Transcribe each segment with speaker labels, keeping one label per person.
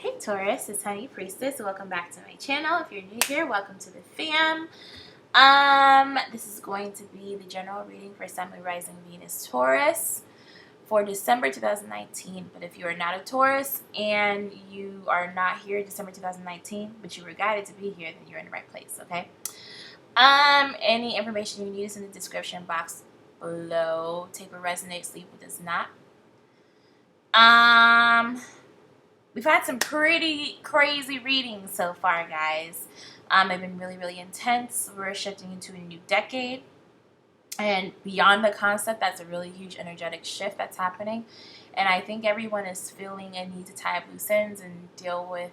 Speaker 1: Hey Taurus, it's Honey Priestess. Welcome back to my channel. If you're new here, welcome to the fam. This is going to be the general reading for Sun, Moon, Rising, Venus, Taurus for December 2019. But if you are not a Taurus and you are not here December 2019, but you were guided to be here, then you're in the right place, okay? Any information you need is in the description box below. Take what resonates, leave what does not. We've had some pretty crazy readings so far, guys. They've been really, really intense. We're shifting into a new decade. And beyond the concept, that's a really huge energetic shift that's happening. And I think everyone is feeling a need to tie up loose ends and deal with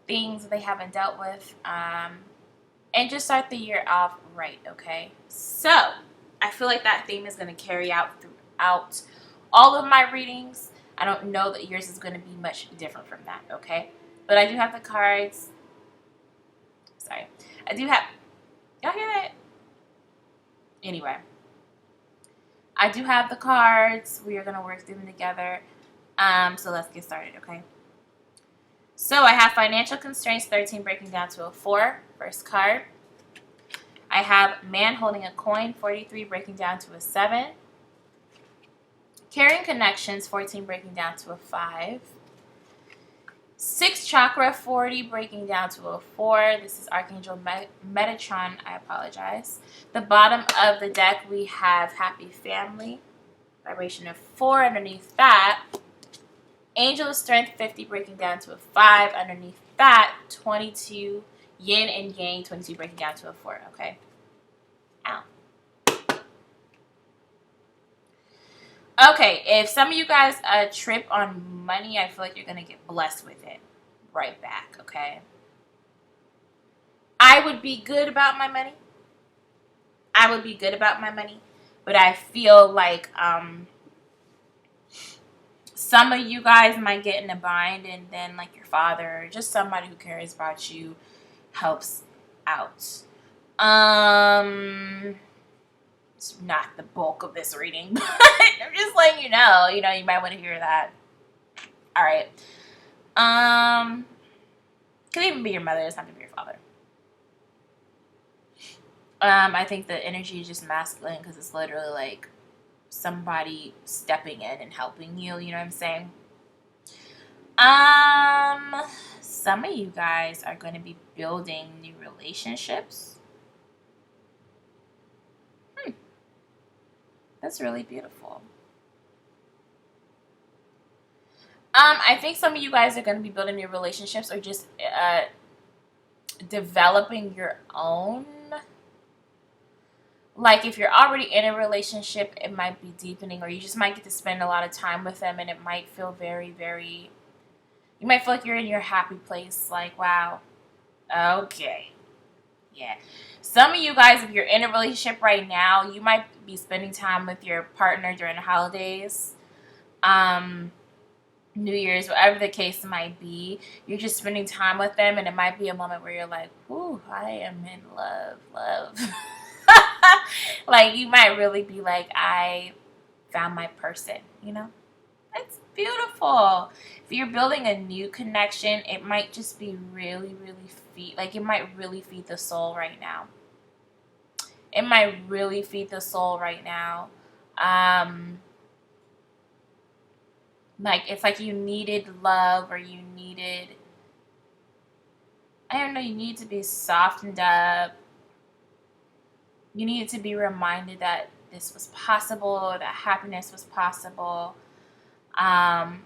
Speaker 1: things that they haven't dealt with. And just start the year off right, okay? So, I feel like that theme is going to carry out throughout all of my readings. I don't know that yours is going to be much different from that, okay? But I do have the cards. Sorry. I do have... Y'all hear that? Anyway. I do have the cards. We are going to work through them together. So let's get started, okay? So I have Financial Constraints 13 breaking down to a 4. First card. I have Man Holding a Coin 43 breaking down to a 7. Carrying Connections, 14 breaking down to a 5. 6 Chakra, 40 breaking down to a 4. This is Archangel Metatron, I apologize. The bottom of the deck, we have Happy Family, vibration of 4 underneath that. Angel of Strength, 50 breaking down to a 5. Underneath that, 22 Yin and Yang, 22 breaking down to a 4, okay? Ow. Okay, if some of you guys trip on money, I feel like you're going to get blessed with it right back, okay? I would be good about my money. But I feel like some of you guys might get in a bind, and then like your father or just somebody who cares about you helps out. It's not the bulk of this reading, but I'm just letting you know. You might want to hear that. All right. Could even be your mother. It's not to be your father. I think the energy is just masculine because it's literally like somebody stepping in and helping you. You know what I'm saying? Some of you guys are going to be building new relationships. That's really beautiful. I think some of you guys are going to be building new relationships or just developing your own. Like if you're already in a relationship, it might be deepening, or you just might get to spend a lot of time with them, and it might feel very, very... You might feel like you're in your happy place. Like, wow, okay. Yeah. Some of you guys, if you're in a relationship right now, you might be spending time with your partner during the holidays, New Year's, whatever the case might be. You're just spending time with them, and it might be a moment where you're like, "Ooh, I am in love." Like, you might really be like, I found my person, It's beautiful. If you're building a new connection, it might just be really, really it might really feed the soul right now. It might really feed the soul right now. Like, it's like you needed love, or you needed, I don't know, you need to be softened up. You needed to be reminded that this was possible, that happiness was possible. That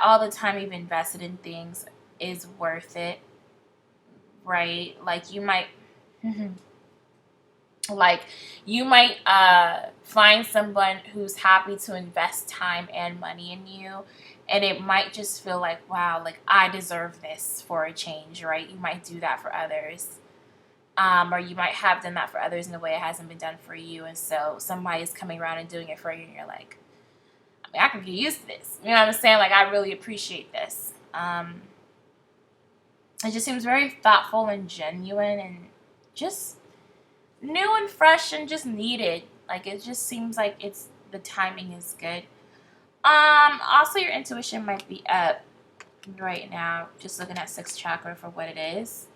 Speaker 1: all the time you've invested in things is worth it, right? Like, you might... Like, you might find someone who's happy to invest time and money in you, and it might just feel like, wow, like, I deserve this for a change, right? You might do that for others, or you might have done that for others in a way it hasn't been done for you, and so somebody's coming around and doing it for you, and you're like, I mean, I can get used to this. You know what I'm saying? Like, I really appreciate this. It just seems very thoughtful and genuine and just new and fresh and just needed. Like, it just seems like the timing is good. Also, your intuition might be up right now. Just looking at sixth chakra for what it is.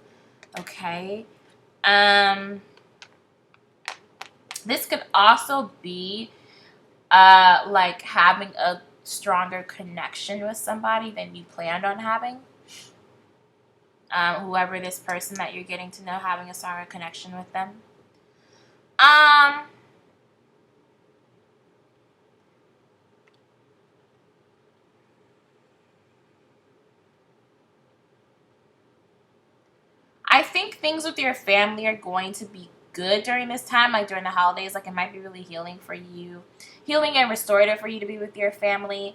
Speaker 1: Okay. This could also be like having a stronger connection with somebody than you planned on having. Whoever this person that you're getting to know, having a stronger connection with them. I think things with your family are going to be good during this time, like during the holidays. Like, it might be really healing for you, healing and restorative for you to be with your family.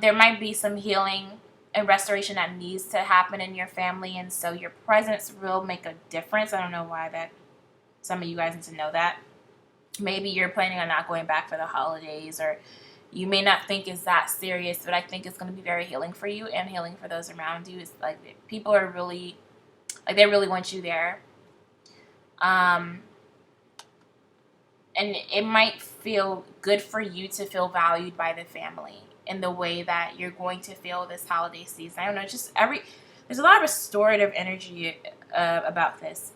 Speaker 1: There might be some healing and restoration that needs to happen in your family, and so your presence will make a difference. I don't know why that some of you guys need to know that. Maybe you're planning on not going back for the holidays, or you may not think it's that serious, but I think it's going to be very healing for you and healing for those around you. It's like people are really, like, they really want you there. And it might feel good for you to feel valued by the family in the way that you're going to feel this holiday season. I don't know, just there's a lot of restorative energy about this.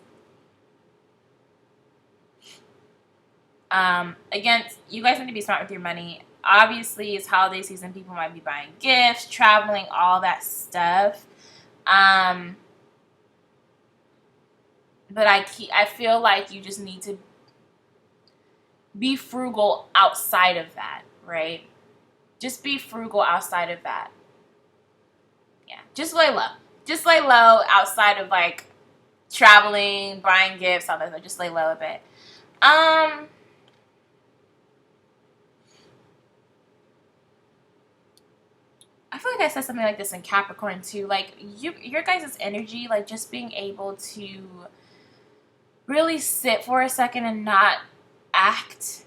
Speaker 1: Again, you guys need to be smart with your money. Obviously, it's holiday season. People might be buying gifts, traveling, all that stuff. But I feel like you just need to be frugal outside of that, right? Just be frugal outside of that. Yeah, just lay low. Just lay low outside of, like, traveling, buying gifts, all that stuff. Just lay low a bit. I feel like I said something like this in Capricorn too. Like, your guys' energy, like, just being able to really sit for a second and not act,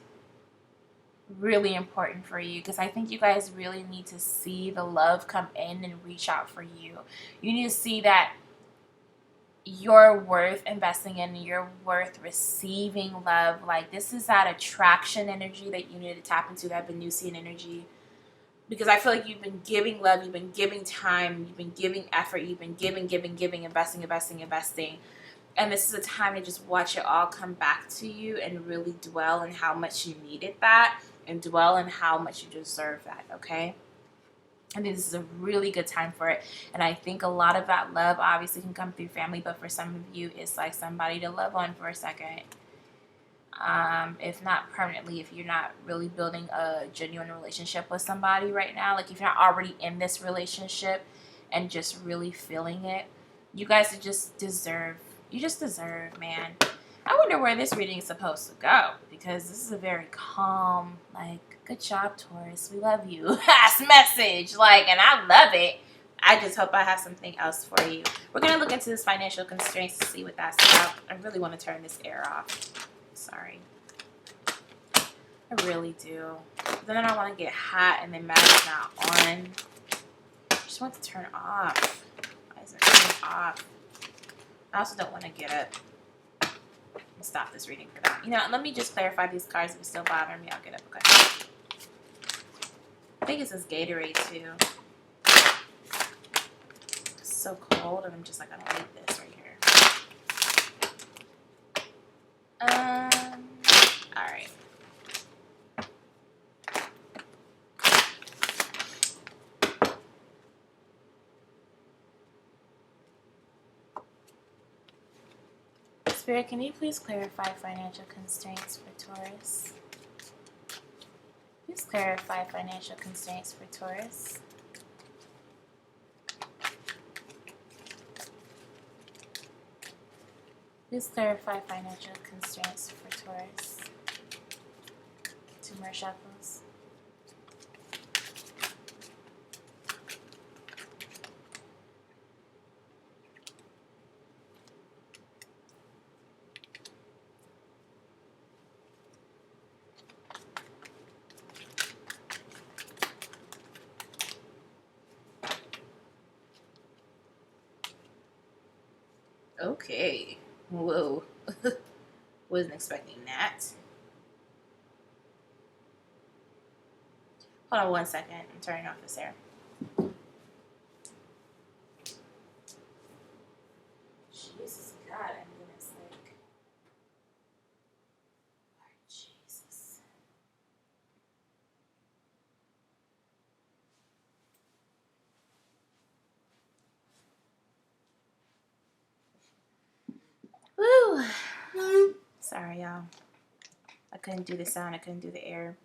Speaker 1: really important for you, because I think you guys really need to see the love come in and reach out for you. You need to see that you're worth investing in, you're worth receiving love. Like, this is that attraction energy that you need to tap into, that Venusian energy. Because I feel like you've been giving love, you've been giving time, you've been giving effort, you've been giving, investing. And this is a time to just watch it all come back to you and really dwell on how much you needed that and dwell on how much you deserve that, okay? I think this is a really good time for it. And I think a lot of that love obviously can come through family, but for some of you, it's like somebody to love on for a second. If not permanently, if you're not really building a genuine relationship with somebody right now, like if you're not already in this relationship and just really feeling it, you guys just deserve, man. I wonder where this reading is supposed to go, because this is a very calm, like, good job, Taurus, we love you ass message, like, and I love it. I just hope I have something else for you. We're going to look into this financial constraints to see what that's about. I really want to turn this air off. Sorry. I really do. Then I don't want to get hot and then magic's not on. I just want to turn it off. Why is it turning off? I also don't want to get up and stop this reading for that. You know, let me just clarify these cards. If it's still bothering me, I'll get up. Okay. I think it says Gatorade too. It's so cold and I'm just like, I don't need this right here. Alright. Spirit, can you please clarify financial constraints for Taurus? Please clarify financial constraints for Taurus. Please clarify financial constraints for Taurus. 2 more shuffles. Okay. Whoa. Wasn't expecting that. Hold on 1 second. I'm turning off this air. Jesus God, I mean, it's like, Lord Jesus. Woo. Sorry, y'all. I couldn't do the sound. I couldn't do the air.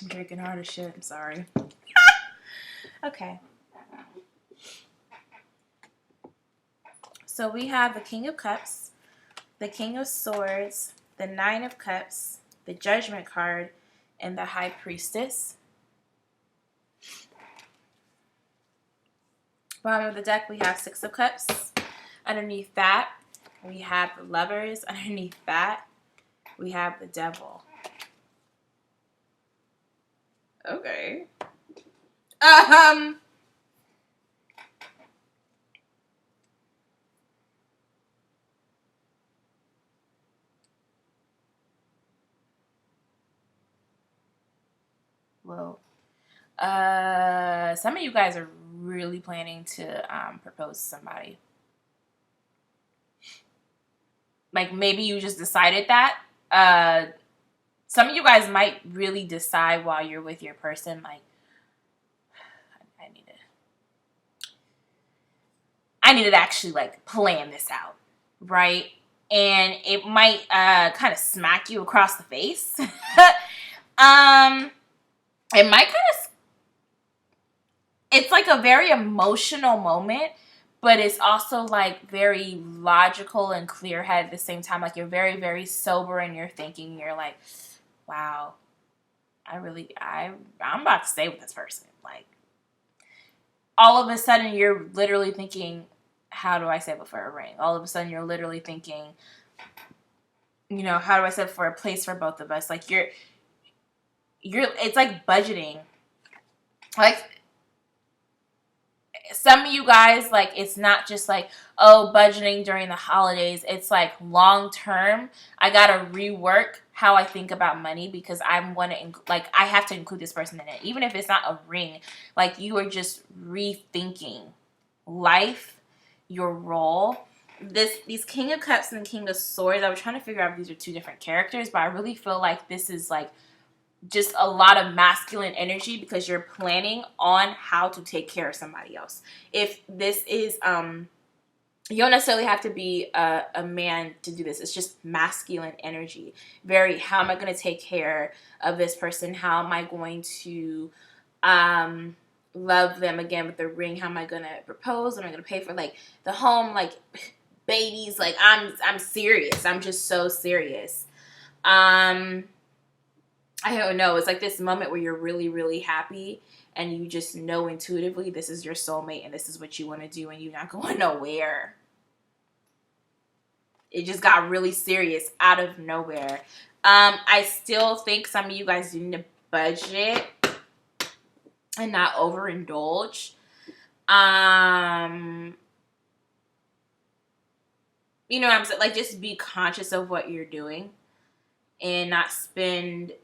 Speaker 1: I'm drinking hard as shit. I'm sorry. Okay. So we have the King of Cups, the King of Swords, the Nine of Cups, the Judgment card, and the High Priestess. Bottom of the deck, we have Six of Cups. Underneath that, we have the Lovers. Underneath that, we have the Devil. Okay. Well, some of you guys are really planning to propose to somebody. Like, maybe you just decided that. Some of you guys might really decide while you're with your person, like, I need to actually, like, plan this out, right? And it might kind of smack you across the face. It might it's like a very emotional moment, but it's also like very logical and clear head at the same time. Like, you're very, very sober in your thinking. You're like, wow, I'm about to stay with this person. Like, all of a sudden you're literally thinking, how do I save up for a ring? All of a sudden you're literally thinking, you know, how do I save for a place for both of us? Like, it's like budgeting. Like, some of you guys, like, it's not just like, oh, budgeting during the holidays. It's like long term. I gotta rework how I think about money because I have to include this person in it, even if it's not a ring. Like, you are just rethinking life, your role. These King of Cups and King of Swords, I was trying to figure out if these are two different characters, but I really feel like this is like just a lot of masculine energy because you're planning on how to take care of somebody else. If this is, you don't necessarily have to be a man to do this. It's just masculine energy. Very, how am I going to take care of this person? How am I going to love them again with the ring? How am I going to propose? What am I going to pay for, like, the home, like, babies? Like, I'm serious. I'm just so serious. I don't know. It's like this moment where you're really, really happy and you just know intuitively this is your soulmate and this is what you want to do and you're not going nowhere. It just got really serious out of nowhere. I still think some of you guys do need to budget and not overindulge. You know what I'm saying? Like, just be conscious of what you're doing and not spend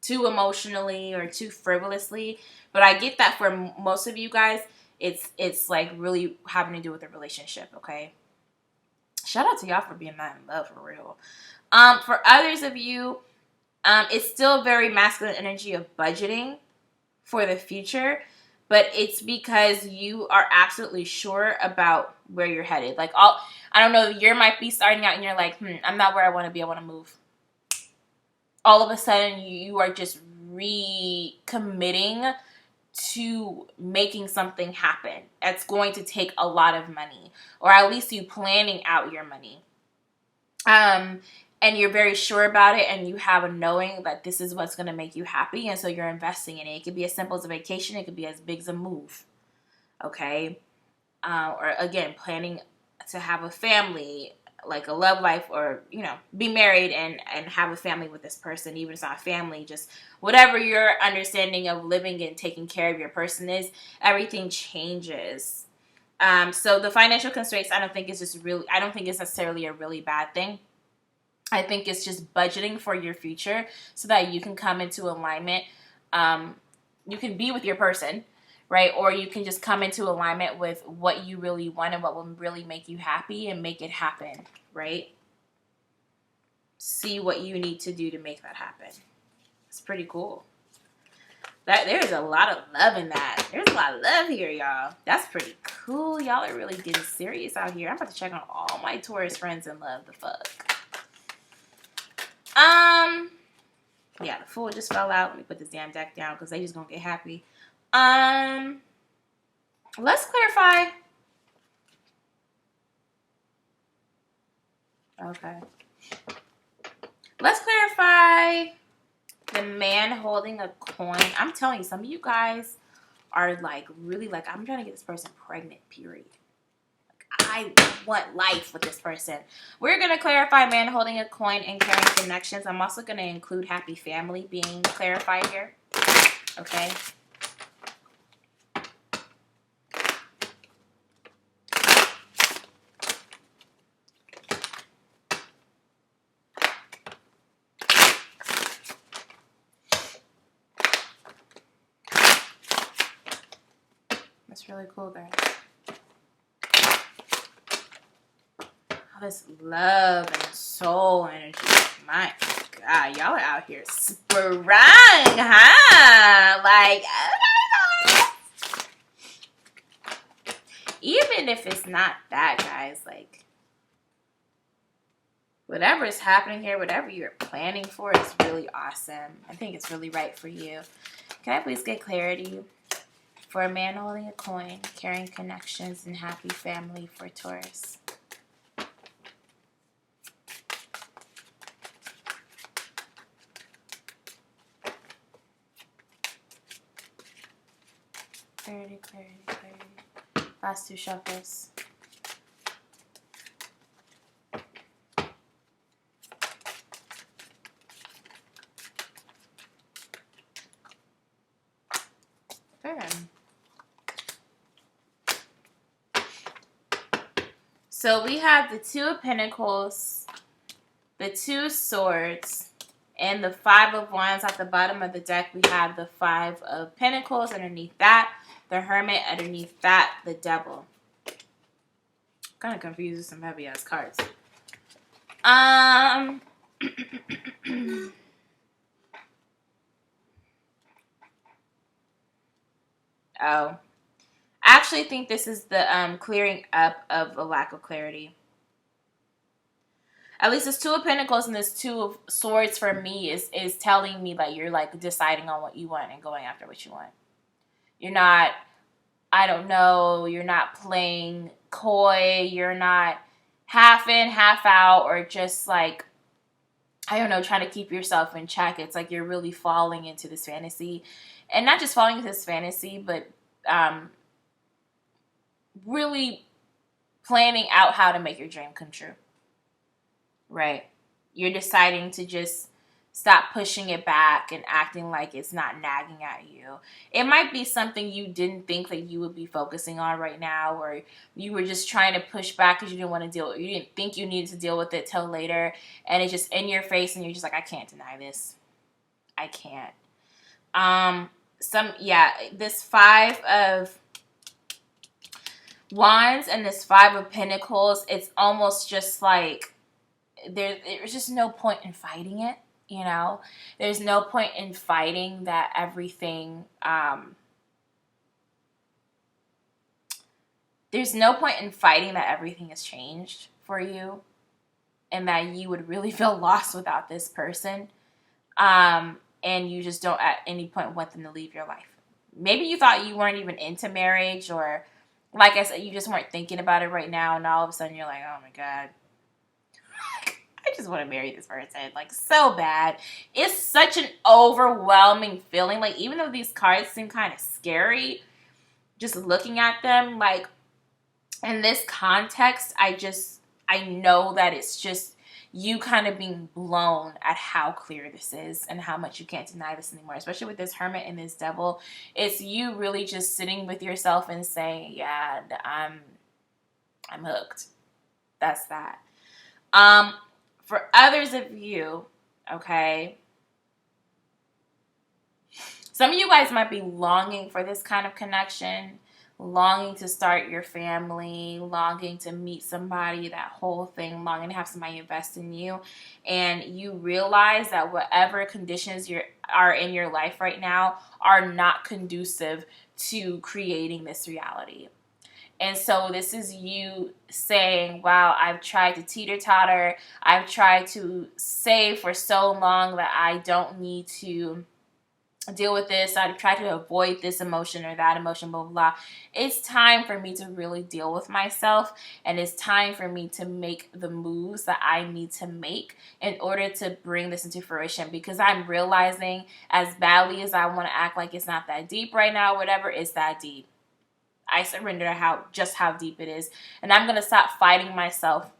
Speaker 1: too emotionally or too frivolously. But I get that for most of you guys, it's like really having to do with the relationship, okay? Shout out to y'all for being not in love, for real. For others of you, it's still very masculine energy of budgeting for the future, but it's because you are absolutely sure about where you're headed. Like, I don't know, you might be starting out and you're like, I'm not where I want to be, I want to move. All of a sudden you are just recommitting to making something happen. That's going to take a lot of money, or at least you planning out your money. And you're very sure about it and you have a knowing that this is what's going to make you happy, and so you're investing in it. It could be as simple as a vacation. It could be as big as a move. Okay? Or again, planning to have a family, like a love life, or, you know, be married and have a family with this person. Even if it's not family, just whatever your understanding of living and taking care of your person is, everything changes. So the financial constraints, I don't think it's necessarily a really bad thing. I think it's just budgeting for your future so that you can come into alignment. You can be with your person, right? Or you can just come into alignment with what you really want and what will really make you happy and make it happen, right? See what you need to do to make that happen. It's pretty cool. There's a lot of love in that. There's a lot of love here, y'all. That's pretty cool. Y'all are really getting serious out here. I'm about to check on all my Taurus friends in love. The fuck. Yeah, the Fool just fell out. Let me put this damn deck down because they just gonna get happy. Let's clarify. Okay. Let's clarify the man holding a coin. I'm telling you, some of you guys are like really like, I'm trying to get this person pregnant, period. I want life with this person. We're going to clarify man holding a coin and carrying connections. I'm also going to include happy family being clarified here. Okay. That's really cool, guys. This love and soul energy. My God, y'all are out here sprung, huh? Like, oh my God. Even if it's not that, guys, like, whatever is happening here, whatever you're planning for is really awesome. I think it's really right for you. Can I please get clarity for a man holding a coin, carrying connections, and happy family for Taurus? Clarity, clarity, clarity. Last two shuffles. Good. So we have the Two of Pentacles, the Two Swords, and the Five of Wands. At the bottom of the deck, we have the Five of Pentacles. Underneath that, the Hermit. Underneath that, the Devil. Kind of confused with some heavy ass cards. Oh, I actually think this is the clearing up of a lack of clarity. At least this Two of Pentacles and this Two of Swords for me is telling me that you're like deciding on what you want and going after what you want. You're not, I don't know, you're not playing coy, you're not half in, half out, or just like, I don't know, trying to keep yourself in check. It's like you're really falling into this fantasy. And not just falling into this fantasy, but really planning out how to make your dream come true. Right? You're deciding to just stop pushing it back and acting like it's not nagging at you. It might be something you didn't think that you would be focusing on right now, or you were just trying to push back because you didn't want to deal with it. You didn't think you needed to deal with it till later, and it's just in your face, and you're just like, I can't deny this. I can't. This Five of Wands and this Five of Pentacles, it's almost just like there's just no point in fighting it, you know? There's no point in fighting that everything, there's no point in fighting that everything has changed for you and that you would really feel lost without this person. And you just don't at any point want them to leave your life. Maybe you thought you weren't even into marriage, or like I said, you just weren't thinking about it right now, and all of a sudden you're like, oh my God, I just want to marry this person, like, so bad. It's such an overwhelming feeling. Like, even though these cards seem kind of scary, just looking at them, like, in this context, I know that it's just, you kind of being blown at how clear this is and how much you can't deny this anymore, especially with this Hermit and this Devil. It's you really just sitting with yourself and saying, yeah, I'm hooked. That's that. For others of you, okay, some of you guys might be longing for this kind of connection, longing to start your family, longing to meet somebody, that whole thing, longing to have somebody invest in you. And you realize that whatever conditions are in your life right now are not conducive to creating this reality. And so this is you saying, wow, I've tried to teeter-totter. I've tried to say for so long that I don't need to deal with this. I've tried to avoid this emotion or that emotion, blah, blah, blah. It's time for me to really deal with myself. And it's time for me to make the moves that I need to make in order to bring this into fruition. Because I'm realizing, as badly as I want to act like it's not that deep right now, whatever, it's that deep. I surrender just how deep it is. And I'm going to stop fighting myself.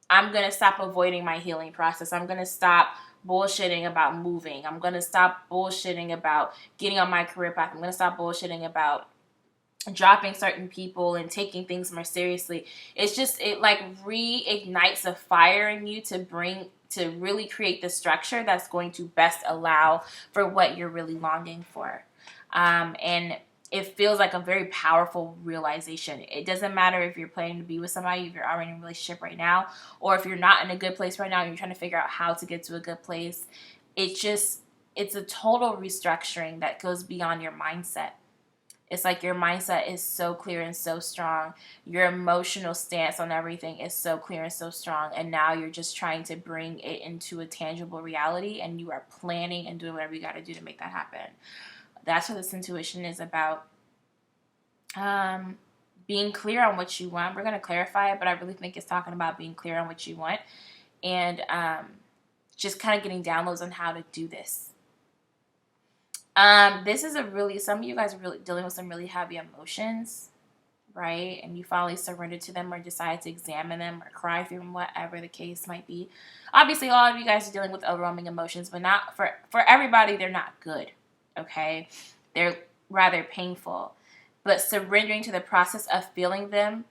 Speaker 1: I'm going to stop avoiding my healing process. I'm going to stop bullshitting about moving. I'm going to stop bullshitting about getting on my career path. I'm going to stop bullshitting about dropping certain people and taking things more seriously. It's just, it like reignites a fire in you to really create the structure that's going to best allow for what you're really longing for. And it feels like a very powerful realization. It doesn't matter if you're planning to be with somebody, if you're already in a relationship right now, or if you're not in a good place right now and you're trying to figure out how to get to a good place. It's a total restructuring that goes beyond your mindset. It's like your mindset is so clear and so strong. Your emotional stance on everything is so clear and so strong. And now you're just trying to bring it into a tangible reality, and you are planning and doing whatever you got to do to make that happen. That's what this intuition is about. Being clear on what you want. We're going to clarify it, but I really think it's talking about being clear on what you want and just kind of getting downloads on how to do this. This is some of you guys are really dealing with some really heavy emotions, right? And you finally surrendered to them or decided to examine them or cry through them, whatever the case might be. Obviously, a lot of you guys are dealing with overwhelming emotions, but not for everybody, they're not good. Okay, they're rather painful, but surrendering to the process of feeling them,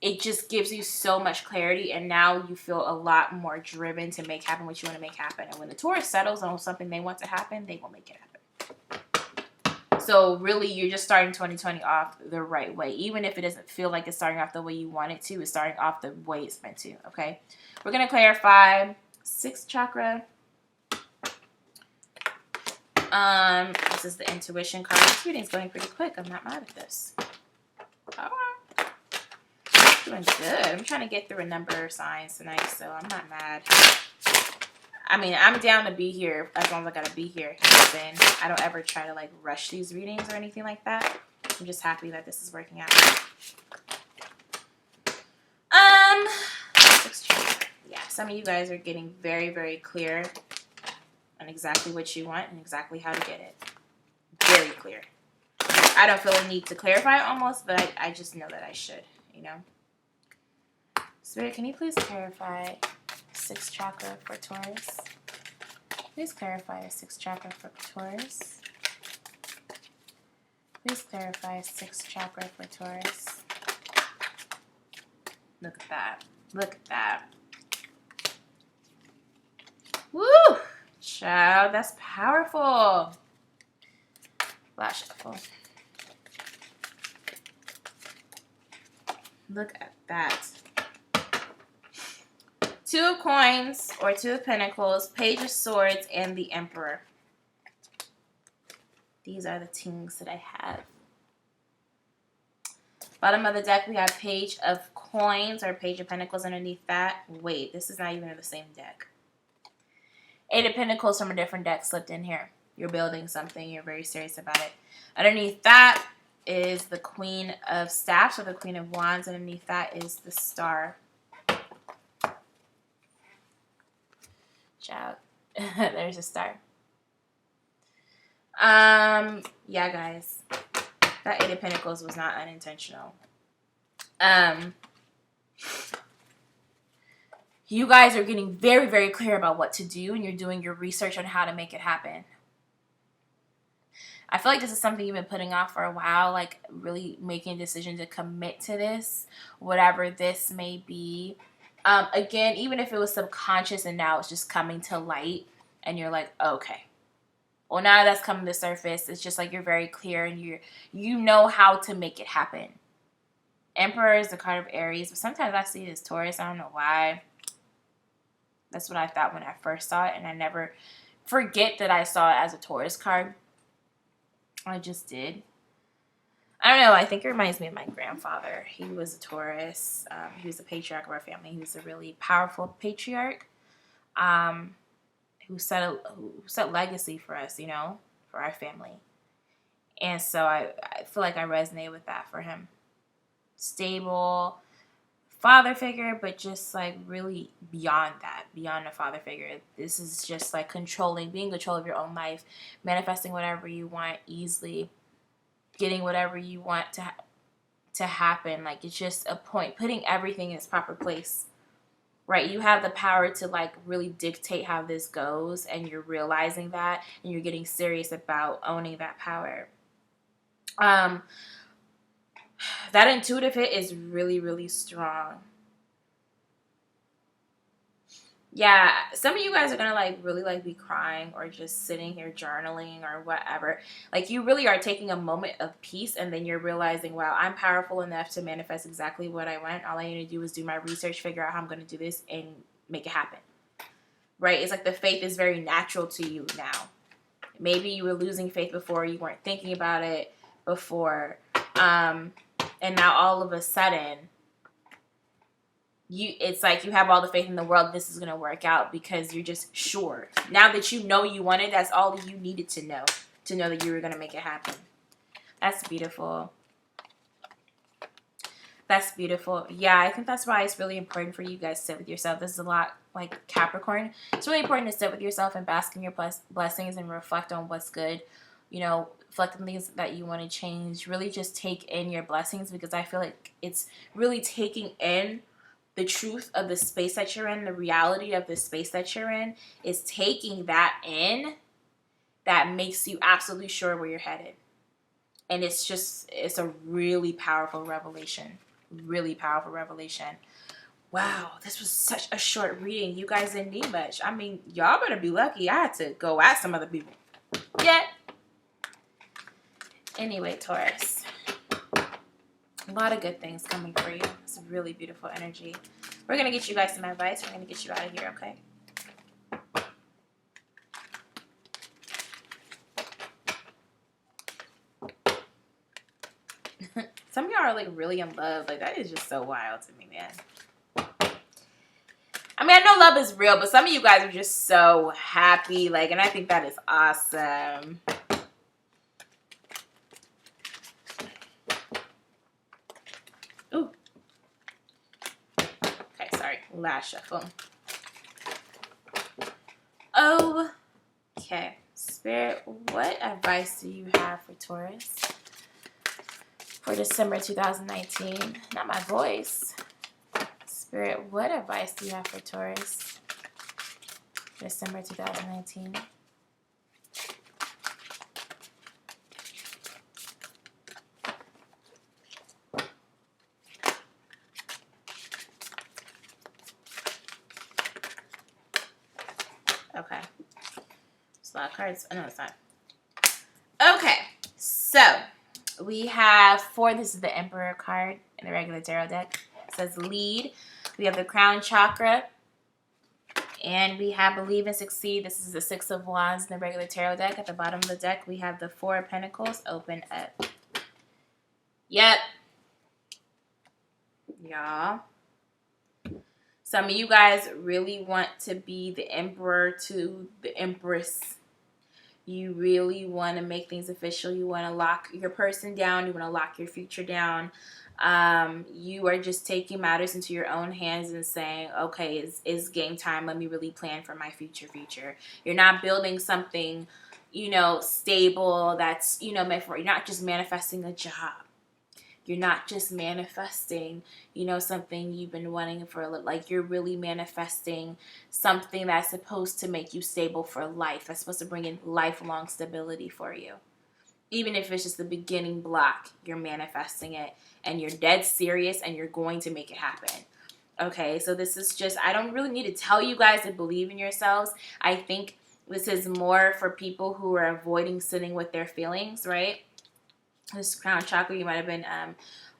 Speaker 1: it just gives you so much clarity, and now you feel a lot more driven to make happen what you want to make happen. And when the Taurus settles on something they want to happen, they will make it happen. So really, you're just starting 2020 off the right way. Even if it doesn't feel like it's starting off the way you want it to, it's starting off the way it's meant to, okay? We're going to clarify 6th chakra. This is the intuition card. This reading's going pretty quick. I'm not mad at this. All right. Doing good. I'm trying to get through a number of signs tonight, so I'm not mad. I mean, I'm down to be here as long as I gotta be here. I don't ever try to like rush these readings or anything like that. I'm just happy that this is working out. 6th chakra. Yeah, some of you guys are getting very, very clear on exactly what you want and exactly how to get it. Very clear. I don't feel a need to clarify it almost, but I just know that I should, you know. Spirit, can you please clarify 6th chakra for Taurus? Please clarify 6th chakra for Taurus. Please clarify 6th chakra for Taurus. Look at that. Look at that. Woo! Child, that's powerful. Flash shuffle. Look at that. 2 of Coins or 2 of Pentacles, Page of Swords, and the Emperor. These are the things that I have. Bottom of the deck, we have Page of Coins or Page of Pentacles underneath that. Wait, this is not even in the same deck. 8 of Pentacles from a different deck slipped in here. You're building something. You're very serious about it. Underneath that is the Queen of Staffs or the Queen of Wands. Underneath that is the Star. Child. There's a star. Yeah, guys. That 8 of Pentacles was not unintentional. you guys are getting very, very clear about what to do, and you're doing your research on how to make it happen. I feel like this is something you've been putting off for a while, like really making a decision to commit to this, whatever this may be. Again, even if it was subconscious and now it's just coming to light and you're like, okay. Well, now that's coming to the surface. It's just like you're very clear and you know how to make it happen. Emperor is the card of Aries, but sometimes I see it as Taurus. I don't know why. That's what I thought when I first saw it, and I never forget that I saw it as a Taurus card. I just did. I don't know. I think it reminds me of my grandfather. He was a Taurus. He was the patriarch of our family. He was a really powerful patriarch who set legacy for us, you know, for our family. And so I feel like I resonate with that for him. Stable father figure, but just like really beyond that, beyond a father figure. This is just like controlling, being in control of your own life, manifesting whatever you want easily, getting whatever you want to happen. Like, it's just a point, putting everything in its proper place, right? You have the power to like really dictate how this goes, and you're realizing that, and you're getting serious about owning that power. That intuitive hit is really, really strong. Yeah, some of you guys are gonna like really like be crying or just sitting here journaling or whatever. Like, you really are taking a moment of peace, and then you're realizing, wow, I'm powerful enough to manifest exactly what I want. All I need to do is do my research, figure out how I'm gonna do this, and make it happen. Right? It's like the faith is very natural to you now. Maybe you were losing faith before, you weren't thinking about it before. And now all of a sudden, it's like you have all the faith in the world this is going to work out, because you're just sure. Now that you know you wanted, that's all you needed to know that you were going to make it happen. That's beautiful. That's beautiful. Yeah, I think that's why it's really important for you guys to sit with yourself. This is a lot like Capricorn. It's really important to sit with yourself and bask in your blessings and reflect on what's good. You know, reflect on things that you want to change. Really just take in your blessings, because I feel like it's really taking in the truth of the space that you're in, the reality of the space that you're in, is taking that in that makes you absolutely sure where you're headed. And it's a really powerful revelation. Really powerful revelation. Wow, this was such a short reading. You guys didn't need much. I mean, y'all better be lucky. I had to go at some other people. Yeah. Anyway, Taurus. A lot of good things coming for you. It's a really beautiful energy. We're going to get you guys some advice. We're going to get you out of here, okay? Some of y'all are like really in love. Like, that is just so wild to me, man. I mean, I know love is real, but some of you guys are just so happy. Like, and I think that is awesome. Ooh. Okay, sorry. Last shuffle. Okay. Spirit, what advice do you have for Taurus for December 2019? Not my voice. Spirit, what advice do you have for Taurus for December 2019? Okay. It's a lot of cards. Oh, no, it's not. Okay. So, we have this is the Emperor card in the regular tarot deck. It says lead. We have the crown chakra. And we have believe and succeed. This is the Six of Wands in the regular tarot deck. At the bottom of the deck, we have the Four of Pentacles open up. Yep. Y'all. Some of you guys really want to be the emperor to the empress. You really want to make things official. You want to lock your person down. You want to lock your future down. You are just taking matters into your own hands and saying, okay, it's game time. Let me really plan for my future. You're not building something, stable that's, meant for, you're not just manifesting a job. You're not just manifesting, you know, something you've been wanting for a little, like you're really manifesting something that's supposed to make you stable for life. That's supposed to bring in lifelong stability for you. Even if it's just the beginning block, you're manifesting it and you're dead serious and you're going to make it happen. Okay, so this is just, I don't really need to tell you guys to believe in yourselves. I think this is more for people who are avoiding sitting with their feelings, right? This crown chakra, you might have been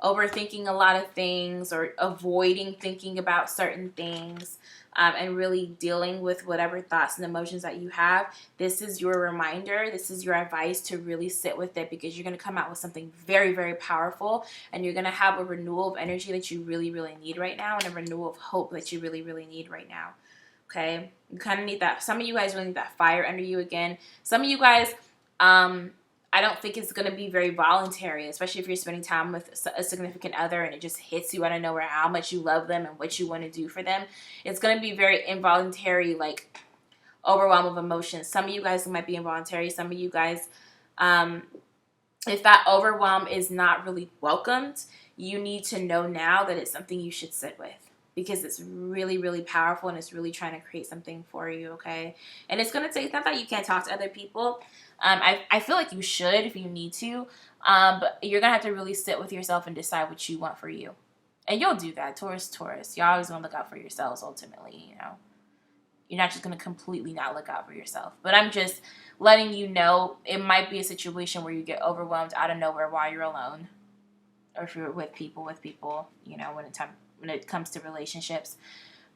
Speaker 1: overthinking a lot of things or avoiding thinking about certain things, and really dealing with whatever thoughts and emotions that you have. This is your reminder. This is your advice to really sit with it, because you're going to come out with something very, very powerful, and you're going to have a renewal of energy that you really, really need right now, and a renewal of hope that you really, really need right now. Okay? You kind of need that. Some of you guys really need that fire under you again. Some of you guys, I don't think it's going to be very voluntary, especially if you're spending time with a significant other and it just hits you out of nowhere how much you love them and what you want to do for them. It's going to be very involuntary, like overwhelm of emotions. Some of you guys might be involuntary. Some of you guys, if that overwhelm is not really welcomed, you need to know now that it's something you should sit with, because it's really, really powerful and it's really trying to create something for you, okay? And it's going to take, it's not that you can't talk to other people. I feel like you should if you need to, but you're going to have to really sit with yourself and decide what you want for you. And you'll do that, Taurus. You always want to look out for yourselves ultimately, you know. You're not just going to completely not look out for yourself. But I'm just letting you know it might be a situation where you get overwhelmed out of nowhere while you're alone. Or if you're with people, you know, when it comes to relationships.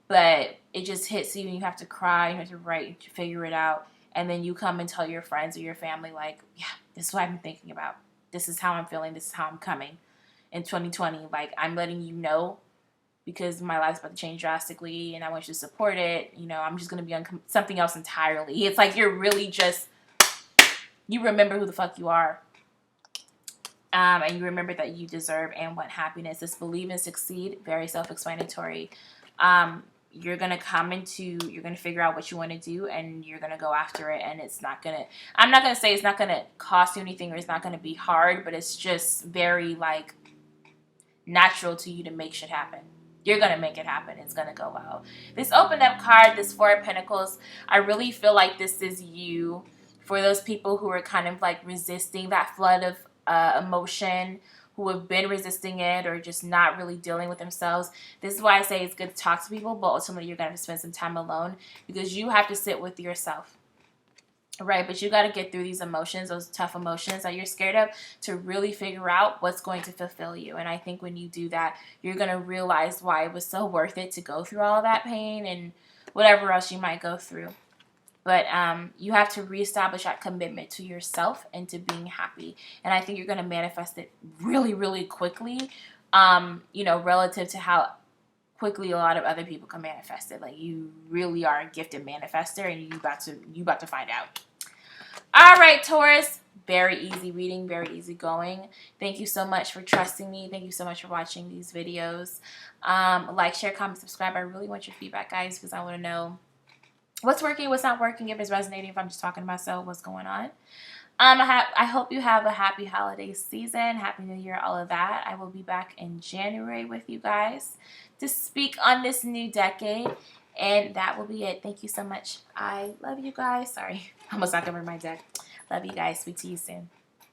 Speaker 1: But it just hits you and you have to cry, you have to write, to figure it out. And then you come and tell your friends or your family, like, yeah, this is what I've been thinking about. This is how I'm feeling. This is how I'm coming in 2020. Like, I'm letting you know, because my life's about to change drastically and I want you to support it. You know, I'm just going to be on something else entirely. It's like you're really just, you remember who the fuck you are. And you remember that you deserve and want happiness. This believe and succeed, very self-explanatory. You're going to figure out what you want to do and you're going to go after it. And it's not going to, I'm not going to say it's not going to cost you anything or it's not going to be hard, but it's just very like natural to you to make shit happen. You're going to make it happen. It's going to go well. This opened up card, this Four of Pentacles, I really feel like this is you. For those people who are kind of like resisting that flood of emotion, who have been resisting it or just not really dealing with themselves. This is why I say it's good to talk to people, but ultimately you're going to have to spend some time alone, because you have to sit with yourself, right? But you got to get through these emotions, those tough emotions that you're scared of, to really figure out what's going to fulfill you. And I think when you do that, you're going to realize why it was so worth it to go through all of that pain and whatever else you might go through. But you have to reestablish that commitment to yourself and to being happy. And I think you're going to manifest it really, really quickly, you know, relative to how quickly a lot of other people can manifest it. Like, you really are a gifted manifester, and you about to find out. All right, Taurus. Very easy reading, very easy going. Thank you so much for trusting me. Thank you so much for watching these videos. Like, share, comment, subscribe. I really want your feedback, guys, because I want to know what's working, what's not working, if it's resonating, if I'm just talking to myself, what's going on. I hope you have a happy holiday season, happy new year, all of that. I will be back in January with you guys to speak on this new decade, and that will be it. Thank you so much. I love you guys. Sorry, I almost knocked over my deck. Love you guys. Speak to you soon.